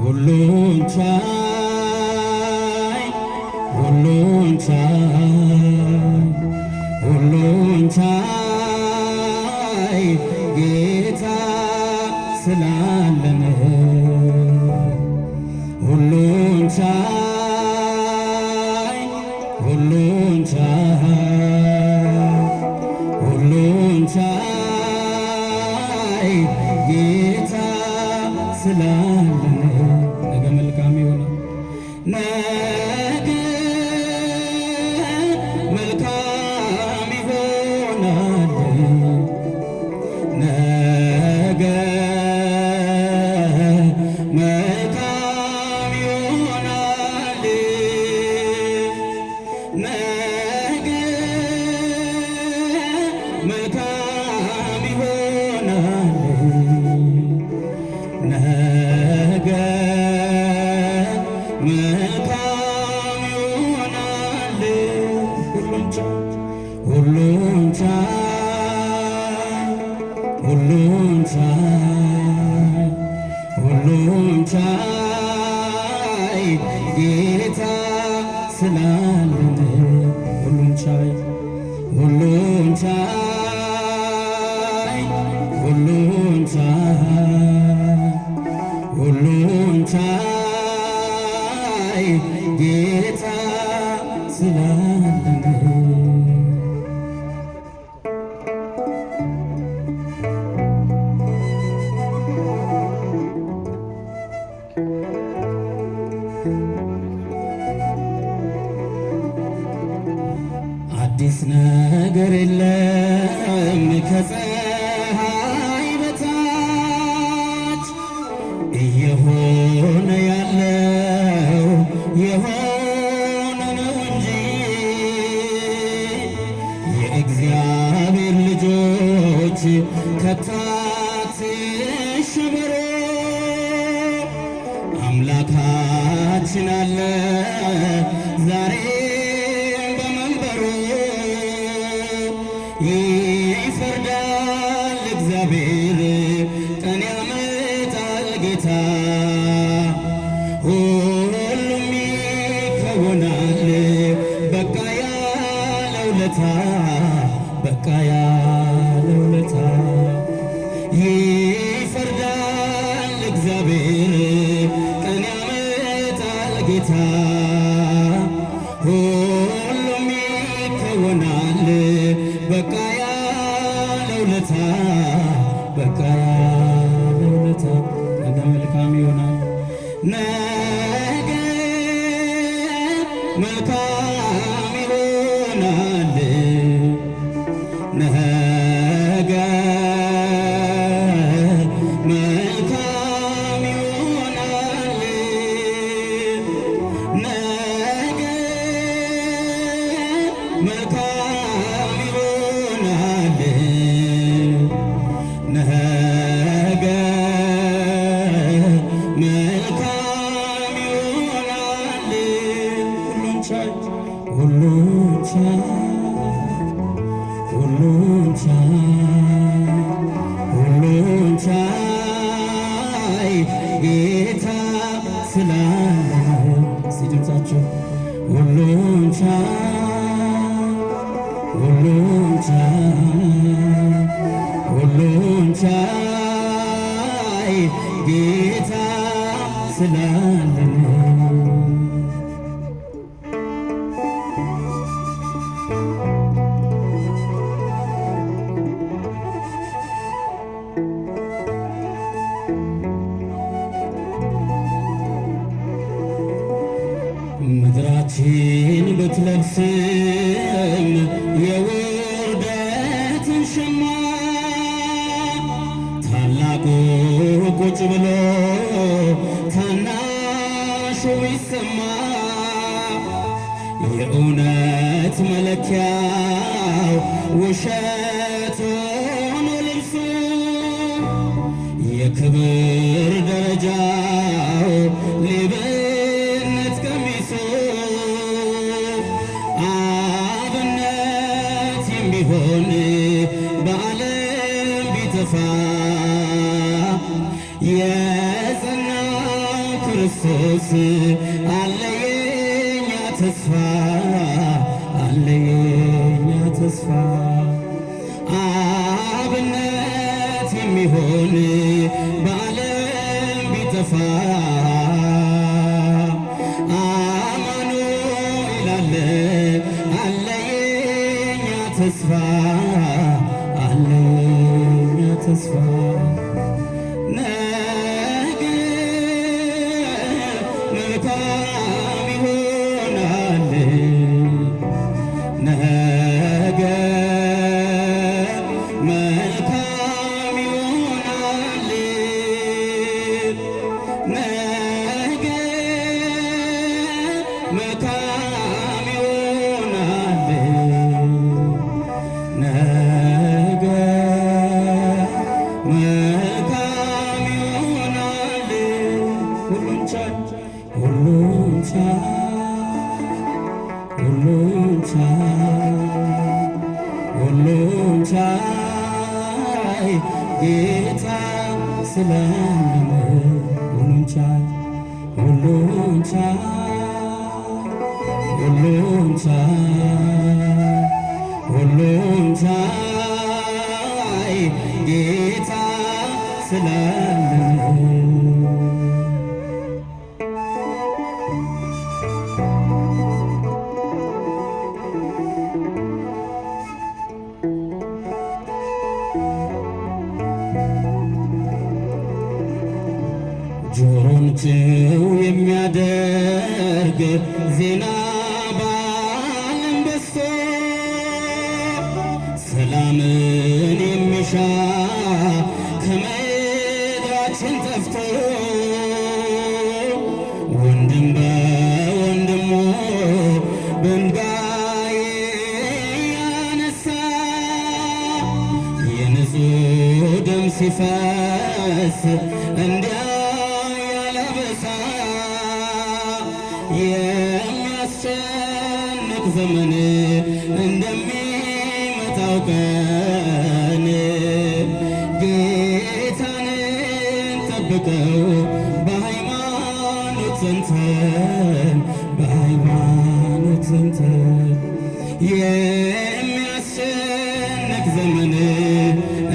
ሁሉን ቻይ ሁሉን ቻይ ሁሉን ቻይ ጌታ ስላለነ ሁሉን ቻይ ሁሉን ቻይ ሁሉን ቻይ ጌታ ስላለነ ነገ መልካም ይሆናል። ነገ መልካም ይሆናል። ነገ መልካም ይሆናል። ነገ መልካም ይሆናል። ነገ መልካም ይሆናል። ሁሉን ቻይ ሁሉን ቻይ ሁሉን ቻይ ጌታ ስላለነ ሁሉን ቻይ ሁሉን ቻይ ሁሉን ቻይ ሁሉን ቻይ ጌታ ስላለነ አዲስ ነገር የለም ከፀሐይ በታች እየሆነ ያለው የሆነ ነው እንጂ የእግዚአብሔር ልጆች ከቶ አትሸበሩ። አምላካችን አለ ዛሬም በመንበሩ ይፈርዳል እግዚአብሔር ቀን ያመጣል ጌታ ሁሉም ይከወናል በቃ ያለው ለታ በቃ ያለው ለታ ይፈርዳል እግዚአብሔር ቀን ያመጣል ጌታ ሁሉም ይከወናል በቃ ያለው ለታ በቃ ያለው ለታ ነገ መልካም ይሆናል። ነገ መልካም ይሆናል። ነገ መልካም ይሆናል። ነገ መልካም ይሆናል። ነገ መልካም ይሆናል። ሁሉን ቻይ ሁሉን ቻይ ሁሉን ቻይ ሁሉን ቻይ ጌታ ስላለነ እስቲ ድምፃችሁ ሁሉን ቻይ ሁሉን ቻይ ሁሉን ቻይ ጌታ ስላለነ ምድራችን ብትለብስም የውርደትን ሸማ ታላቁ ቁጭ ብሎ ታናሹ ይሰማ የእውነት መለኪያው ውሸት ሆኖ ልብሱ የክብር ደረጃው ሌብነት ቀሚሱ አብነት የሚሆን በዓለም ቢጠፋ የጸናው ክርስቶስ አለ የኛ ተስፋ አለ የኛ ተስፋ አብነት የሚሆን በዓለም ቢጠፋ አማኑኤል አለ አለ የኛ ተስፋ አለ የኛ ተስፋ ነገ መልካም ይሆናል ነገ መልካም ይሆናል ነገ መልካም ይሆናል ነገ መልካም ይሆናል ሁሉን ቻይ ሁሉን ቻይ ሁሉን ቻይ ሁሉን ቻይ ጌታ ስላለ ሁሉን ቻይ ሁሉን ቻይ ሁሉን ቻይ ሁሉን ቻይ ጌታ ስላለ ጆሮን ጭው የሚያደርግ ዜና በዓለም በዝቶ ሰላምን የሚሻ ከምድራችን ጠፍቶ ወንድም በወንድሙ በድንጋይ ያነሳ የንጹሕ ደም ሲፈስ እንዲያ የሚያስጨንቅ ዘመን እንደሚመጣው ቀን ጌታን ጠብቀው በሃይማኖት ጸንተን በሃይማኖት ጸንተን የሚያስጨንቅ ዘመን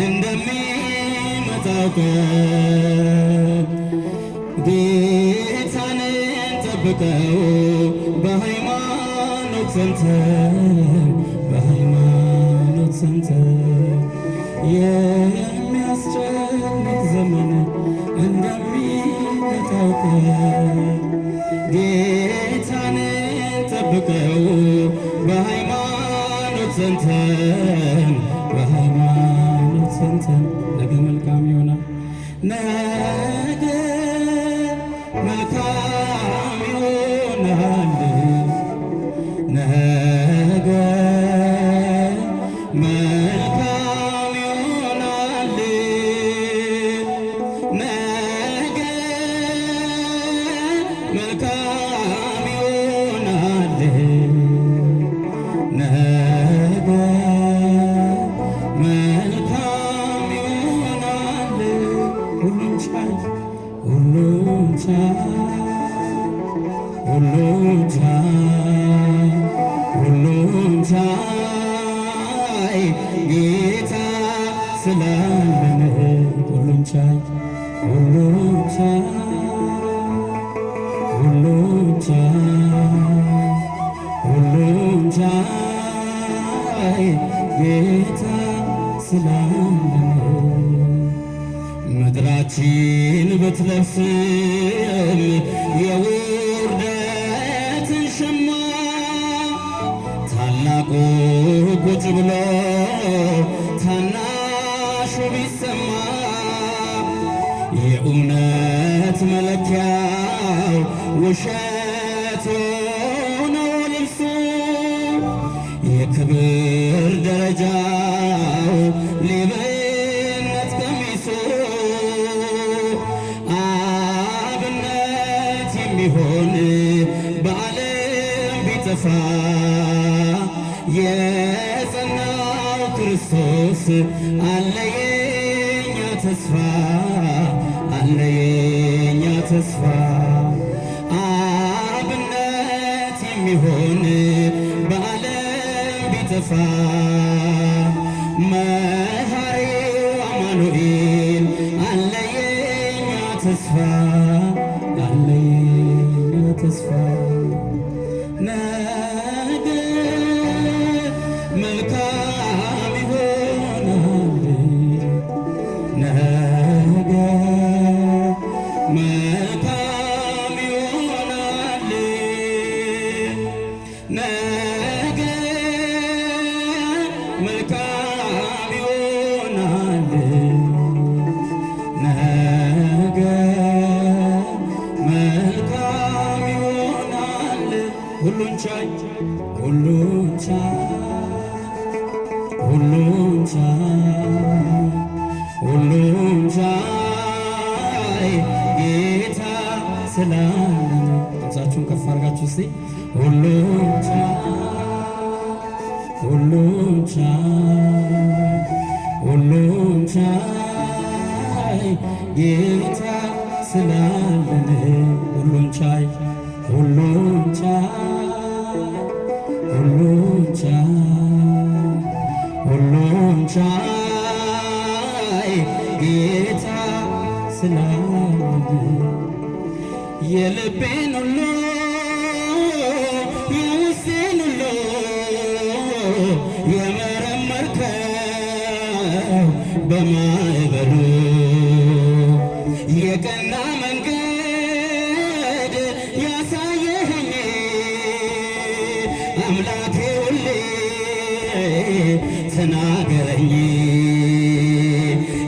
እንደሚመጣው ቀን ጌታን ጠብቀው በሃይማኖት ጸንተን በሃይማኖት ጸንተን የሚያስጨንቅ ዘመን እንደሚመጣው ቀን ጌታን ጠብቀው በሃይማኖት ጸንተን በሃይማኖት ጸንተን ነገ መልካም ይሆናል ነገ መልካም ይሆናል ነገ መልካም ይሆናል ነገ መልካም ይሆናል ነገ መልካም ይሆናል ሁሉን ቻይ ሁሉን ቻይ ሁሉን ቻይ ሁሉን ቻይ ጌታ ስላለን ሁሉን ቻይ ሁሉን ቻይ ሁሉን ቻይ ሁሉን ቻይ ጌታ ስላለን ምድራችን ብትለብስም የውርደትን ሸማ ታላቁ ቁጭ ብሎ ታናሹ ቢሰማ የእውነት መለኪያው ውሸት ሆነው ልብሱ የክብር ደረጃው ሌብነት ቀሚሱ አብነት የሚሆን በዓለም ቢጠፋ የጸናው ክርስቶስ አለ የኛ ተስፋ አለ የኛ ተስፋ ቢሆን በዓለም ቢጠፋ መሐሪው አማኑኤል አለ የኛ ተስፋ አለ የኛ ተስፋ ነገ መልካም ይሆናል ነገ መልካም ይሆናል ነገ መልካም ይሆናል ነገ መልካም ይሆናል ሁሉን ቻይ ሁሉን ቻይ ሁሉን ቻይ ሁሉን ቻይ ጌታ ስላለን ድምፃችሁን ከፍ አድርጋችሁ እስቲ ሁሉን ቻይ ሁሉን ቻይ ሁሉን ቻይ ጌታ ስላለን ሁሉን ቻይ ሁሉን ቻይ ሁሉን ቻይ ሁሉን ቻይ ጌታ ስላለን የልቤን ሁሉ የውስጤን ሁሉ የመረመርከው በማዕበሉ የቀና መንገድ ያሳየኸኝ አምላኬ ሁሌ ተናገረኝ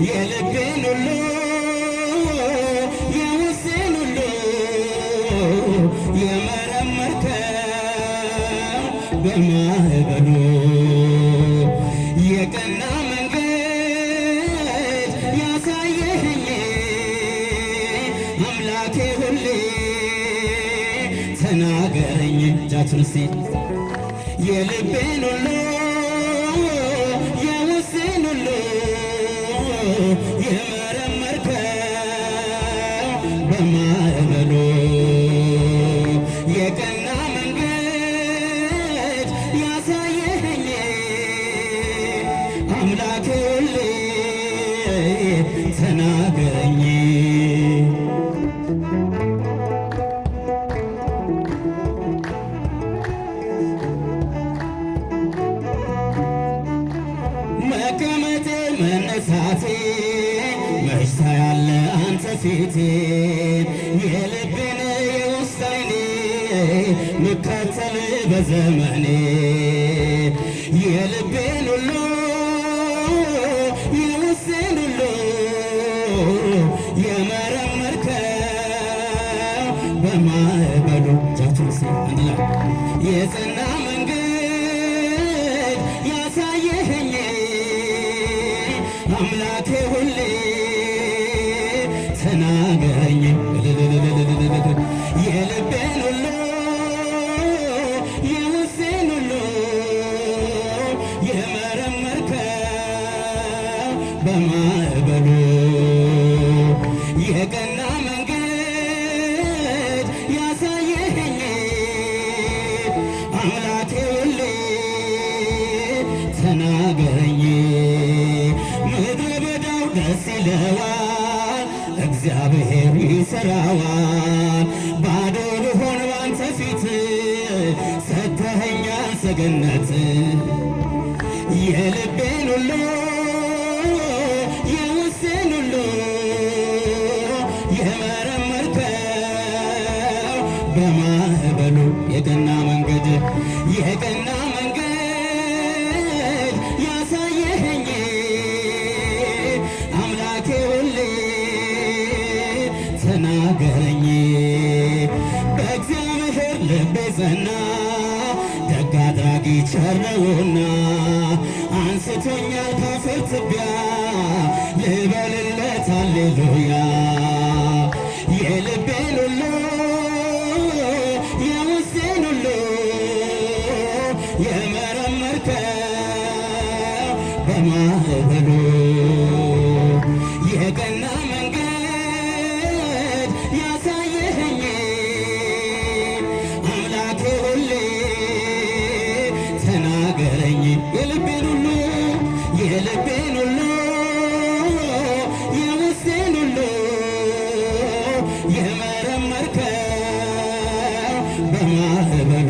የልቤን ሁሉ የውስጤን ሁሉ የመረመርከው በማዕበሉ የቀና መንገድ ያሳየኸኝ አምላኬ ሁሌ ተናገረኝ እጃችሁን እስቲ የልቤን ሁሉ የውስጤን ሁሉ የመረመርከው በማዕበሉ የቀና መንገድ ያሳየኸኝ አምላኬ ሁሌ ተናገረኝ መቀመጤ መነሳቴ መች ታያለ አንተ ፊቴ የልቤን የውስጥ ዓይኔ ምከተል በዘመኔ የልቤን ሁሉ የውስጤን ሁሉ የመረመርከው በማዕበሉ እጃችሁን እስቲ አንድ ላይ የጸና መንገድ ያሳየኸኝ አምላኬ ሁሌ ተናገረኝ የልቤን ሁሉ የውስጤን ሁሉ የመረመርከው በማዕበሉ የቀና መንገድ ያሳየኸኝ አምላኬ ሁሌ ተናገረኝ ምድረ በዳው ደስ ይለዋል እግዚአብሔር ይሠራዋል ባዶ ብሆን ባንተ ፊት ሰጥተኸኛል ሰገነት የልቤን ሁሉ የውስጤን ሁሉ የመረመርከው በማዕበሉ የቀና መንገድ የቀና መንገድ ያሳየኸኝ አምላኬ ሁሌ ተናገረኝ በእግዚአብሔር ልቤ ጸና ደግ አድራጊ ቸር ነውና አንስቶኛል ካፈር ትቢያ ልበልለት ሃሌሉያ የልቤን ሁሉ የውስጤን ሁሉ የመረመርከው በማዕበሉ የቀና መንገድ ያሳየኸኝ አምላኬ ሁሌ የልቤን ሁሉ የልቤን ሁሉ የውስጤን ሁሉ የመረመርከው በማዕበሉ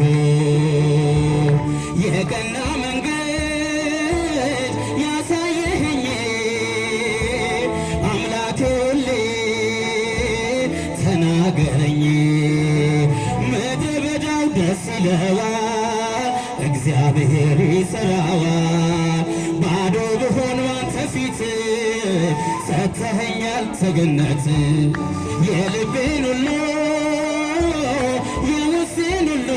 የቀና መንገድ ያሳየኸኝ አምላኬ ሁሌ ተናገረኝ። ምድረ በዳው ደስ ይለዋል እግዚአብሔር ይሠራዋል። ባዶ ብሆን ባንተ ፊት ሰጥተኸኛል ሰገነት የልቤን ሁሉ የውስጤን ሁሉ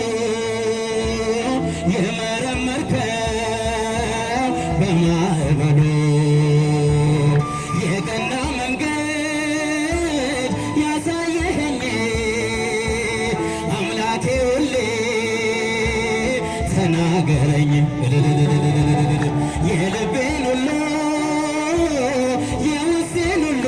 የመረመርከው በማዕበሉ የቀና መንገድ ያሳየኸኝ አምላኬ ሁሌ ተናገረኝ። የልቤን ሁሉ የውስጤን ሁሉ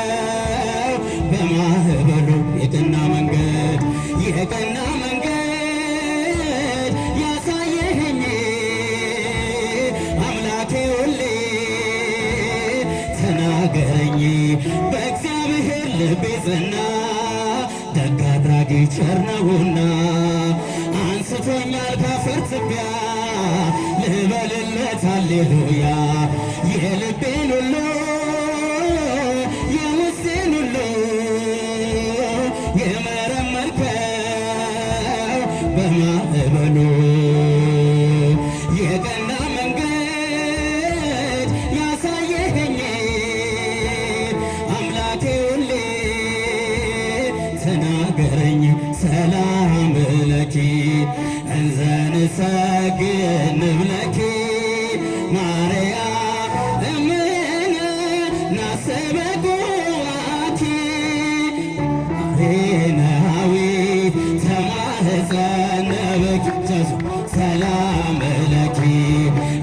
የመረመርከው በማዕበሉ የቀና መንገድ የቀና መንገድ ያሳየኸኝ አምላኬ ሁሌ ተናገረኝ። በእግዚአብሔር ልቤ ጸና ደግ አድራጊ ቸር ነውና አንስቶኛል ካፈር ትቢያ ልበልለት ሃሌሉያ። የልቤን ሁሉ የውስጤን ሁሉ የመረመርከው በማዕበሉ የቀና መንገድ ያሳየኸኝ አምላኬ ሁሌ ተናገረኝ። ሰላም ለኪ እንዘ ንሰግድ ንብለኪ ማርያም እምነ ናሰበኩኪ ሬናዊት ተማህፀነብኪ ሰላም ለኪ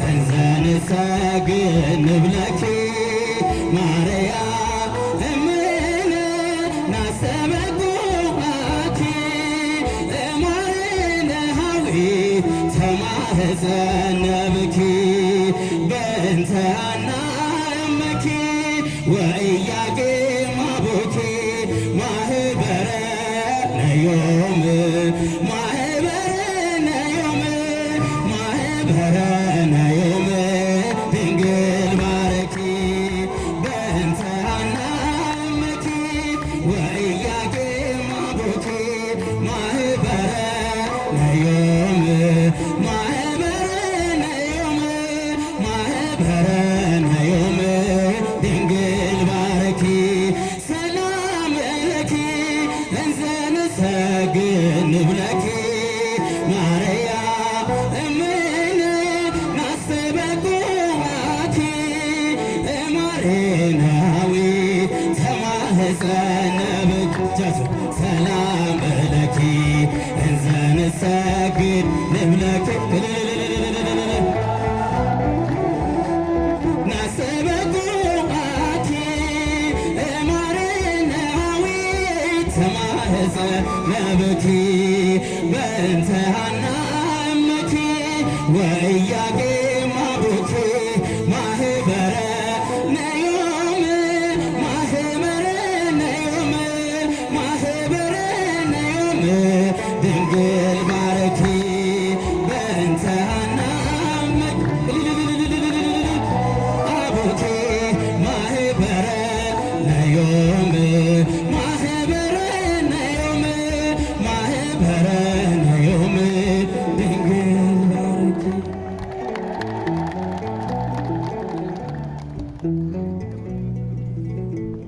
እንዘ ንሰግድ ንብለኪ ማርያም እምነ ናሰበኩኪ እማርያዊት ተማህፀነብኪ በእንተ አናምኪ ወኢያቄም አቡኪ ማህበረ ነዮም ማህበረ ነዮም ማህበረ ነዮም ድንግል ባረኪ በእንተ አናምኪ ወኢያቄም አቡኪ ማህበረ ነዮም ማህበረ ነዮም ማህበረ ነዮም ድንግል ባረኪ ሰላም ለኪ እንዘ ንሰግድ ንብለኪ ማርያም እምነ ናስተበኩኪ እማሬናዊት ተማህፀነብኪ ሰላም ለኪ እንዘ ንሰግድ ንብለኪ ናስተበኩኪ እማሬናዊት ተማህፀነብኪ በእንተ አናምኪ ወኢያቄም